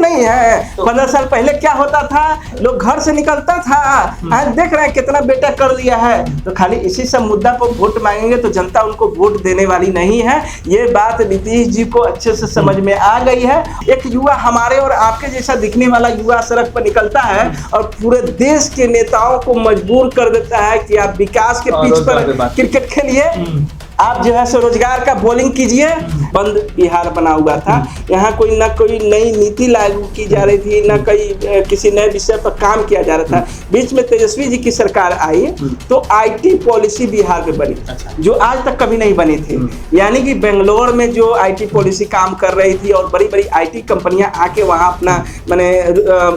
नहीं है 15 साल पहले क्या होता था, लोग घर से निकलता था। आज देख रहे हैं कितना बेटा कर दिया है। तो खाली इसी सब मुद्दा पर वोट मांगेंगे तो जनता उनको वोट देने वाली नहीं है। ये बात नीतीश जी को अच्छे से समझ में आ गई है। एक युवा हमारे और आपके जैसा दिखने वाला युवा सड़क पर निकलता है और पूरे देश के नेताओं को मजबूर कर देता है कि आप विकास के पिच पर क्रिकेट खेलिए, आप जो है सो रोजगार का बॉलिंग कीजिए। बंद बिहार बना हुआ था, यहाँ कोई नई नीति लागू की जा रही थी, न कोई किसी नए विषय पर काम किया जा रहा था। बीच में तेजस्वी जी की सरकार आई तो आईटी पॉलिसी बिहार में बनी, जो आज तक कभी नहीं बनी थी। यानी कि बेंगलोर में जो आईटी पॉलिसी काम कर रही थी और बड़ी बड़ी आईटी कंपनियां आके वहाँ अपना मैंने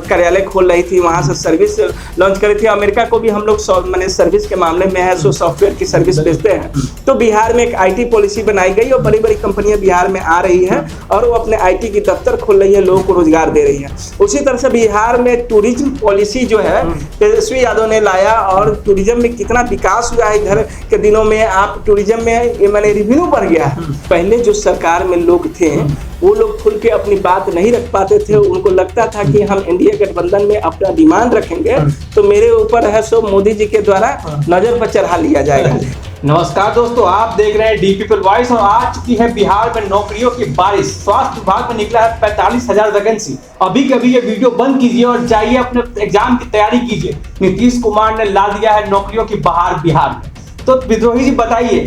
कार्यालय खोल रही थी, वहाँ से सर्विस लॉन्च कर रही थी। अमेरिका को भी हम लोग मैंने सर्विस के मामले में है सो सॉफ्टवेयर की सर्विस बेचते हैं। तो बिहार में एक आईटी पॉलिसी बनाई गई और बड़ी बड़ी कंपनियां बिहार में आ रही हैं और वो अपने आईटी की दफ्तर खोल रही है, लोगों को रोजगार दे रही है। उसी तरह से बिहार में टूरिज्म पॉलिसी जो है तेजस्वी यादव ने लाया और टूरिज्म में कितना विकास हुआ है इधर के दिनों में। आप टूरिज्म में मैंने रेवेन्यू बढ़ गया है। पहले जो सरकार में लोग थे वो लोग खुल के अपनी बात नहीं रख पाते थे, उनको लगता था कि हम इंडिया गठबंधन में अपना डिमांड रखेंगे तो मेरे ऊपर है सो मोदी जी के द्वारा नजर पर चढ़ा लिया जाएगा। नमस्कार दोस्तों, आप देख रहे हैं डी पीपल वॉइस और आ चुकी है बिहार में नौकरियों की बारिश। स्वास्थ्य विभाग में निकला है 45,000 वैकेंसी। अभी कभी ये वीडियो बंद कीजिए और जाइए अपने एग्जाम की तैयारी कीजिए। नीतीश कुमार ने ला दिया है नौकरियों की बहार बिहार में। तो विद्रोही जी बताइए,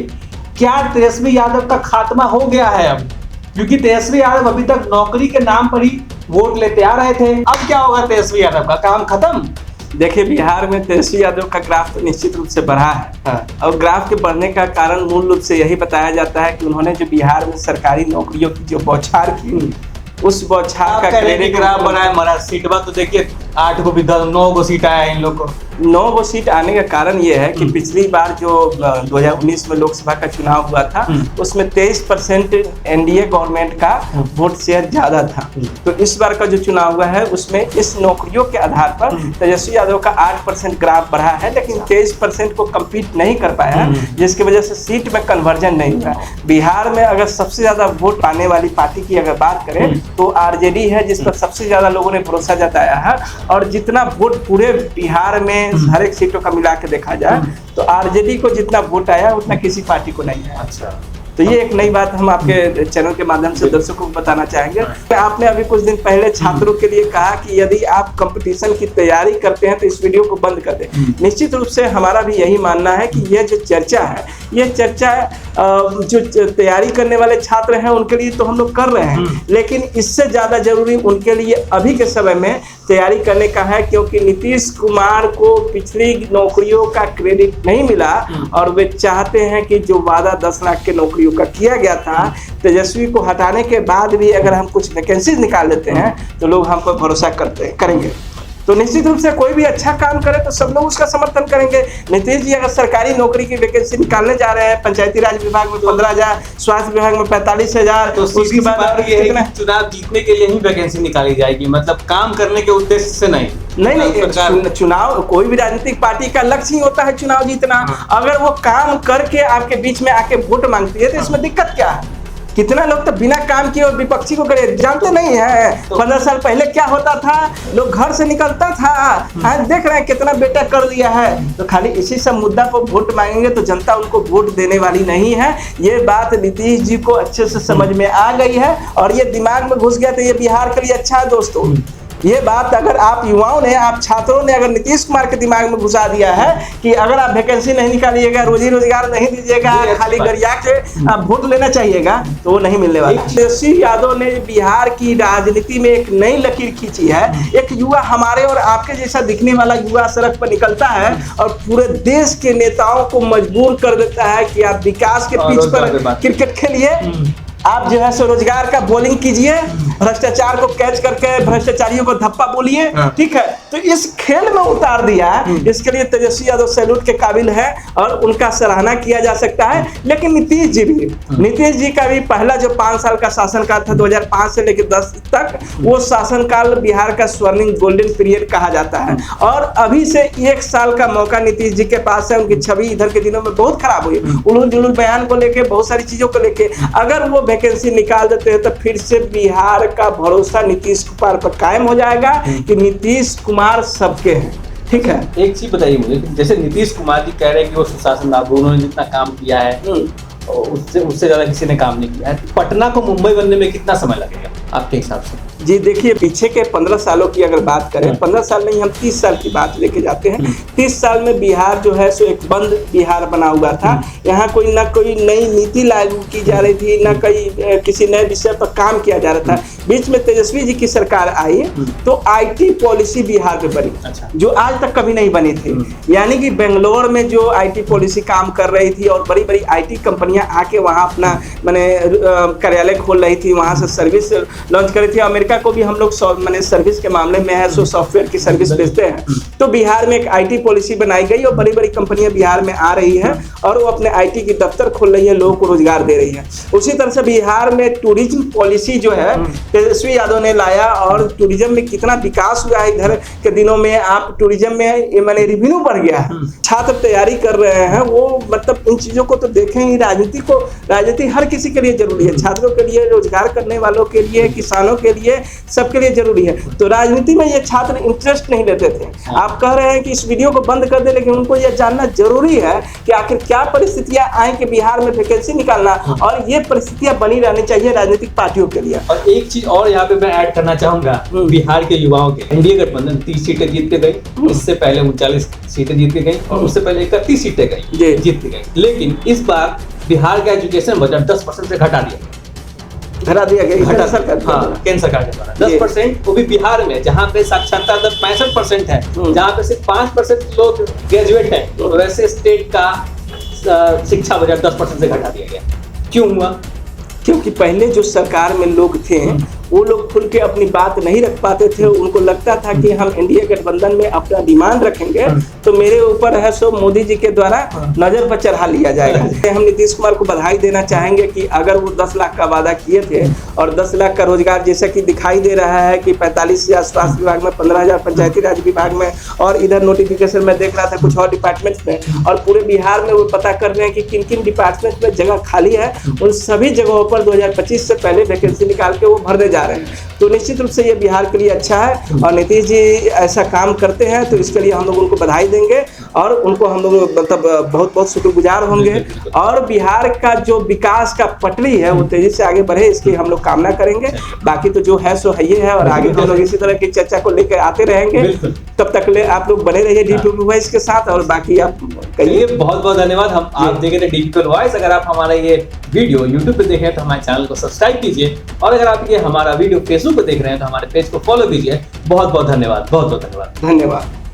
क्या तेजस्वी यादव का खात्मा हो गया है अब? क्योंकि तेजस्वी यादव अभी तक नौकरी के नाम पर ही वोट लेते आ रहे थे, अब क्या होगा तेजस्वी यादव का? काम खत्म? देखिए, बिहार में तेजस्वी यादव का ग्राफ तो निश्चित रूप से बढ़ा है और ग्राफ के बढ़ने का कारण मूल रूप से यही बताया जाता है कि उन्होंने जो बिहार में सरकारी नौकरियों की जो बौछार की, उस बौछार का क्रेडिट ग्राफ बनाया। हमारा सीट तो देखिए 8 को भी 9 को सीट आया इन लोग को। 9 वो सीट आने का कारण ये है कि पिछली बार जो 2019 में लोकसभा का चुनाव हुआ था उसमें 23% एनडीए गवर्नमेंट का वोट शेयर ज्यादा था। तो इस बार का जो चुनाव हुआ है उसमें इस नौकरियों के आधार पर तेजस्वी यादव का 8% ग्राफ बढ़ा है, लेकिन 23% को कम्पीट नहीं कर पाया, जिसकी वजह से सीट में कन्वर्जन नहीं हुआ। बिहार में अगर सबसे ज्यादा वोट पाने वाली पार्टी की अगर बात करें तो आरजेडी है, जिस पर सबसे ज्यादा लोगों ने भरोसा जताया है। और जितना वोट पूरे बिहार में हर एक सीटों का मिला के देखा जाए तो आरजेडी को जितना वोट आया उतना किसी पार्टी को नहीं है। अच्छा, तो ये एक नई बात हम आपके चैनल के माध्यम से दर्शकों को बताना चाहेंगे। आपने अभी कुछ दिन पहले छात्रों के लिए कहा कि यदि आप कंपटीशन की तैयारी करते हैं तो इस वीडियो को बंद कर दें। निश्चित रूप से हमारा भी यही मानना है कि यह जो चर्चा है, ये चर्चा जो तैयारी करने वाले छात्र हैं उनके लिए तो हम लोग कर रहे हैं, लेकिन इससे ज्यादा जरूरी उनके लिए अभी के समय में तैयारी करने का है, क्योंकि नीतीश कुमार को पिछली नौकरियों का क्रेडिट नहीं मिला और वे चाहते हैं कि जो वादा 10 लाख के नौकरियों का किया गया था, तेजस्वी को हटाने के बाद भी अगर हम कुछ वैकेंसीज निकाल लेते हैं तो लोग हम पर भरोसा करेंगे। तो निश्चित रूप से कोई भी अच्छा काम करे तो सब लोग उसका समर्थन करेंगे। नीतीश जी अगर सरकारी नौकरी की वैकेंसी निकालने जा रहे हैं, पंचायती राज विभाग में 15,000, स्वास्थ्य विभाग में 45,000, तो उसके बाद चुनाव जीतने के लिए ही वैकेंसी निकाली जाएगी, मतलब काम करने के उद्देश्य से नहीं। चुनाव कोई भी राजनीतिक पार्टी का लक्ष्य ही होता है चुनाव जीतना। अगर वो काम करके आपके बीच में आके वोट मांगती है तो इसमें दिक्कत क्या है? कितना लोग तो बिना काम किए और विपक्षी को करे जानते नहीं है। 15 साल पहले क्या होता था, लोग घर से निकलता था। आज देख रहे हैं कितना बेटा कर दिया है। तो खाली इसी सब मुद्दा पर वोट मांगेंगे तो जनता उनको वोट देने वाली नहीं है। ये बात नीतीश जी को अच्छे से समझ में आ गई है और ये दिमाग में घुस गया तो ये बिहार के लिए अच्छा है दोस्तों। ये बात अगर आप युवाओं ने, आप छात्रों ने अगर नीतीश कुमार के दिमाग में घुसा दिया है कि अगर आप वैकेंसी नहीं निकालिएगा, रोजी रोजगार नहीं दीजिएगा, खाली गरिया के आप वोट लेना चाहिएगा, तो वो नहीं मिलने वाला। तेजस्वी यादव ने बिहार की राजनीति में एक नई लकीर खींची है। एक युवा हमारे और आपके जैसा दिखने वाला युवा सड़क पर निकलता है और पूरे देश के नेताओं को मजबूर कर देता है कि आप विकास के पिच पर क्रिकेट खेलिए, आप जो है सो रोजगार का बॉलिंग कीजिए, भ्रष्टाचार को कैच करके भ्रष्टाचारियों को धप्पा बोलिए, ठीक है। तो इस खेल में उतार दिया, इसके लिए तेजस्वी यादव सैल्यूट के काबिल है और उनका सराहना किया जा सकता है। लेकिन नीतीश जी का भी पहला जो 5 साल का शासनकाल था 2005 से लेकर 10 तक, वो शासनकाल बिहार का स्वर्णिम गोल्डन पीरियड कहा जाता है। और अभी से 1 साल का मौका नीतीश जी के पास है। उनकी छवि इधर के दिनों में बहुत खराब हुई, उलूल जुलूल बयान को लेके, बहुत सारी चीजों को लेके। अगर वो वैकेंसी निकाल देते हैं तो फिर से बिहार का भरोसा नीतीश कुमार पर कायम हो जाएगा कि नीतीश कुमार सबके हैं। ठीक है, एक चीज बताइए मुझे कि जैसे नीतीश कुमार जी कह रहे हैं कि वो सुशासन लागू, उन्होंने जितना काम किया है उससे ज्यादा किसी ने काम नहीं किया है, पटना को मुंबई बनने में कितना समय लगेगा आपके हिसाब से? जी देखिए, पीछे के 15 सालों की अगर बात करें, 15 साल नहीं, हम 30 साल की बात लेके जाते हैं। 30 साल में बिहार जो है सो एक बंद बिहार बना हुआ था। यहाँ कोई नई नीति लागू की जा रही थी, ना कोई किसी नए विषय पर काम किया जा रहा था। बीच में तेजस्वी जी की सरकार आई तो आईटी पॉलिसी बिहार में बनी। अच्छा। जो आज तक कभी नहीं बनी थी। यानी कि बेंगलोर में जो आईटी पॉलिसी काम कर रही थी और बड़ी बड़ी आईटी कंपनियां आके वहाँ अपना माने कार्यालय खोल रही थी, वहाँ से सर्विस लॉन्च कर रही थी। अमेरिका को भी हम लोग माने सर्विस के मामले में है सो सॉफ्टवेयर की सर्विस बेचते हैं। तो बिहार में एक आईटी पॉलिसी बनाई गई और बड़ी बड़ी कंपनियां बिहार में आ रही हैं और वो अपने आईटी की दफ्तर खोल रही है, लोगों को रोजगार दे रही है। उसी तरह से बिहार में टूरिज्म पॉलिसी जो है तेजस्वी यादव ने लाया और टूरिज्म में कितना विकास हुआ है इधर के दिनों में। आप टूरिज्म में माने रेवेन्यू बढ़ गया है। छात्र तैयारी कर रहे हैं, वो मतलब इन चीजों को तो देखेंगे। राजनीति हर किसी के लिए जरूरी है, छात्रों के लिए, रोजगार करने वालों के लिए, किसानों के लिए, सबके लिए जरूरी है। तो राजनीति में ये छात्र इंटरेस्ट नहीं लेते थे। आप कह रहे हैं कि इस वीडियो को बंद कर दे, लेकिन उनको यह जानना जरूरी है कि आखिर क्या परिस्थितियां आई कि बिहार में वैकेंसी निकालना, और ये परिस्थितियां बनी रहनी चाहिए राजनीतिक पार्टियों के लिए। और एक चीज और यहाँ पे मैं ऐड करना चाहूंगा, बिहार के युवाओं के एनडीए गठबंधन 30 सीटें जीत के गई, इससे पहले 39 सीटें जीत के गई और उससे पहले 31 सीटें गई जीत के गई। लेकिन इस बार बिहार का एजुकेशन बजट 10% से घटा दिया केंद्र सरकार। हाँ, केंद्र सरकार के द्वारा 10%, वो भी बिहार में जहाँ पे साक्षरता दर 65% है, जहाँ पे सिर्फ 5% लोग ग्रेजुएट हैं, तो वैसे स्टेट का शिक्षा बजट 10% से घटा दिया गया। क्यों हुआ? क्योंकि पहले जो सरकार में लोग थे वो लोग खुल के अपनी बात नहीं रख पाते थे। उनको लगता था कि हम एनडीए गठबंधन में अपना डिमांड रखेंगे तो मेरे ऊपर है सो मोदी जी के द्वारा नजर पर चढ़ा लिया जाएगा। हम नीतीश कुमार को बधाई देना चाहेंगे कि अगर वो 10 लाख का वादा किए थे और 10 लाख का रोजगार जैसा कि दिखाई दे रहा है कि 45,000 स्वास्थ्य विभाग में, 15,000 पंचायती राज विभाग में, और इधर नोटिफिकेशन में देख रहा था कुछ और डिपार्टमेंट्स में, और पूरे बिहार में वो पता कर रहे हैं कि किन किन डिपार्टमेंट में जगह खाली है। उन सभी जगहों पर 2025 से पहले वैकेंसी निकाल के वो भरने जा रहे हैं। तो निश्चित रूप से ये बिहार के लिए अच्छा है और नीतीश जी ऐसा काम करते हैं तो इसके लिए हम लोग उनको बधाई देंगे और उनको हम लोग मतलब बहुत बहुत शुक्रगुजार होंगे। और बिहार का जो विकास का पटरी है वो तेजी से आगे बढ़े, इसकी हम लोग कामना करेंगे। बाकी तो जो है सो है ही है और आगे हम लोग इसी तरह की चर्चा को लेकर आते रहेंगे। तब तक ले आप लोग बने रहिए डीपीपी वॉइस के साथ और बाकी आप कहिए। बहुत बहुत धन्यवाद। हम आप देख रहे थे डीपीपी वॉइस। अगर आप हमारा ये वीडियो यूट्यूब पे देख रहे हैं तो हमारे चैनल को सब्सक्राइब कीजिए, और अगर आप ये हमारा वीडियो फेसबुक पे देख रहे हैं तो हमारे पेज को फॉलो कीजिए। बहुत बहुत धन्यवाद। धन्यवाद।